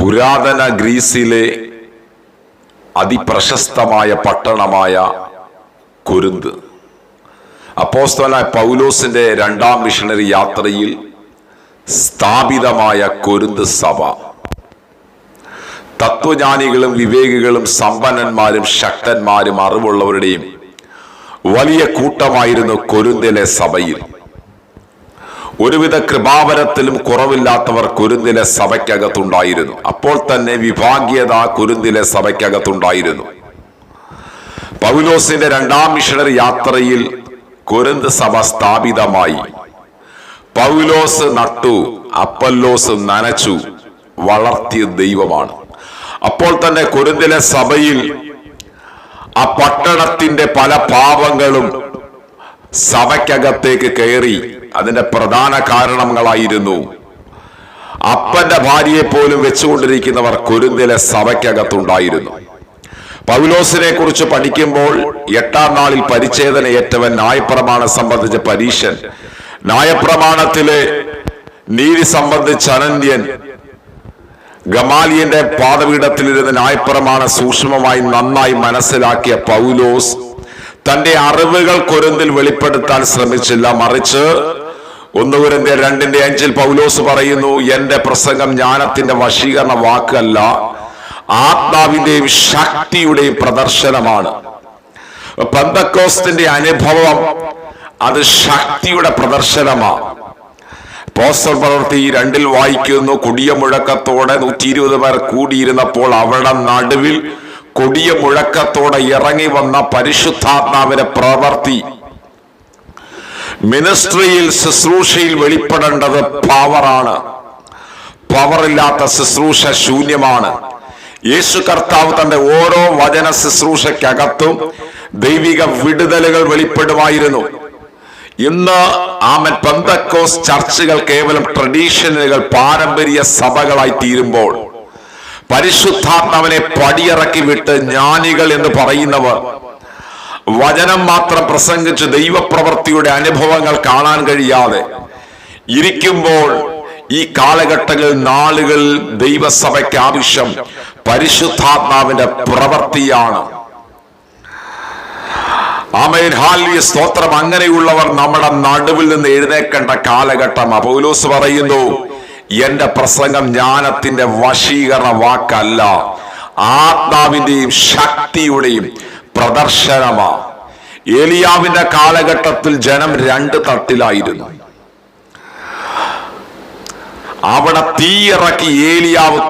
പുരാതന ഗ്രീസിലെ അതിപ്രശസ്തമായ പട്ടണമായ കൊരിന്ത്, അപ്പോസ്തലനായ പൗലോസിന്റെ രണ്ടാം മിഷണറി യാത്രയിൽ സ്ഥാപിതമായ കൊരിന്ത് സഭ തത്വജ്ഞാനികളും വിവേകികളും സമ്പന്നന്മാരും ശക്തന്മാരും അറിവുള്ളവരുടെയും വലിയ കൂട്ടമായിരുന്നു കൊരിന്തിലെ സഭയിൽ. ഒരുവിധ കൃപാവരത്തിലും കുറവില്ലാത്തവർ കൊരിന്തിലെ സഭയ്ക്കകത്തുണ്ടായിരുന്നു. അപ്പോൾ തന്നെ വിഭാഗീയത കൊരിന്തിലെ സഭയ്ക്കകത്തുണ്ടായിരുന്നു. പൗലോസിന്റെ രണ്ടാം മിഷണറി യാത്രയിൽ കൊരിന്ത് സഭ സ്ഥാപിതമായി. പൗലോസ് നട്ടു, അപ്പല്ലോസ് നനച്ചു, വളർത്തിയ ദൈവമാണ്. അപ്പോൾ തന്നെ കൊരിന്തിലെ സഭയിൽ ആ പട്ടണത്തിന്റെ പല പാപങ്ങളും സഭയ്ക്കകത്തേക്ക് കയറി. അതിന്റെ പ്രധാന കാരണങ്ങളായിരുന്നു അപ്പന്റെ ഭാര്യയെ പോലും വെച്ചുകൊണ്ടിരിക്കുന്നവർ കൊരിന്തിലെ സഭയ്ക്കകത്തുണ്ടായിരുന്നു. പൗലോസിനെ കുറിച്ച് പഠിക്കുമ്പോൾ 8-ാം നാളിൽ പരിച്ഛേദന ഏറ്റവൻ, ന്യായപ്രമാണം സംബന്ധിച്ച പരീശൻ, ന്യായപ്രമാണത്തിലെ നീതി സംബന്ധിച്ച അനന്യൻ, ഗമാലിയന്റെ പാദപീഠത്തിലിരുന്ന് ന്യായപ്രമാണം സൂക്ഷ്മമായി നന്നായി മനസ്സിലാക്കിയ പൗലോസ് തന്റെ അറിവുകൾ കൊരിന്തിൽ വെളിപ്പെടുത്താൻ ശ്രമിച്ചില്ല. മറിച്ച് 1 കൊരിന്ത്യർ 2:5 പൗലോസ് പറയുന്നു, എന്റെ പ്രസംഗം ജ്ഞാനത്തിന്റെ വശീകരണ വാക്കല്ല, ആത്മാവിന്റെയും ശക്തിയുടെയും പ്രദർശനമാണ്. പെന്തക്കോസ്തിന്റെ അനുഭവം അത് ശക്തിയുടെ പ്രദർശനമാണ്. അപ്പോസ്തല പ്രവൃത്തി 2 വായിക്കുന്നു, കൊടിയ മുഴക്കത്തോടെ 120 പേർ കൂടിയിരുന്നപ്പോൾ അവരുടെ നടുവിൽ കൊടിയ മുഴക്കത്തോടെ ഇറങ്ങി വന്ന പരിശുദ്ധാത്മാവിന്റെ പ്രവൃത്തി. മിനിസ്ട്രിയിൽ, ശുശ്രൂഷയിൽ വെളിപ്പെടേണ്ടത് പവറാണ്. പവറില്ലാത്ത ശുശ്രൂഷ ശൂന്യമാണ്. യേശു കർത്താവ് തന്റെ ഓരോ വചന ശുശ്രൂഷയ്ക്കകത്തും ദൈവിക വിടുതലുകൾ വെളിപ്പെടുമായിരുന്നു. ഇന്ന് പെന്തക്കോസ് ചർച്ചുകൾ കേവലം ട്രഡീഷനുകൾ, പാരമ്പര്യ സഭകളായി തീരുമ്പോൾ പരിശുദ്ധാത്മാവിനെ പടിയിറക്കി വിട്ട് ജ്ഞാനികൾ എന്ന് പറയുന്നവർ വചനം മാത്രം പ്രസംഗിച്ച് ദൈവപ്രവൃത്തിയുടെ അനുഭവങ്ങൾ കാണാൻ കഴിയാതെ ഇരിക്കുമ്പോൾ ഈ കാലഘട്ടങ്ങളിൽ, നാളുകളിൽ ദൈവസഭയ്ക്ക് ആവശ്യം പരിശുദ്ധാത്മാവിന്റെ പ്രവൃത്തിയാണ്. ആമേൻ, ഹല്ലേലൂയ, സ്തോത്രം. അങ്ങനെയുള്ളവർ നമ്മുടെ നടുവിൽ നിന്ന് എഴുന്നേൽക്കേണ്ട കാലഘട്ടം. പൗലോസ് പറയുന്നു, എന്റെ പ്രസംഗം ജ്ഞാനത്തിന്റെ വശീകരണ വാക്കല്ല, ആത്മാവിന്റെയും ശക്തിയുടെയും പ്രദർശനമാണ്. ഏലിയാവിന്റെ കാലഘട്ടത്തിൽ ജനം 2 തട്ടിലായിരുന്നു. അവിടെ തീയിറക്കി ഏലിയാവ്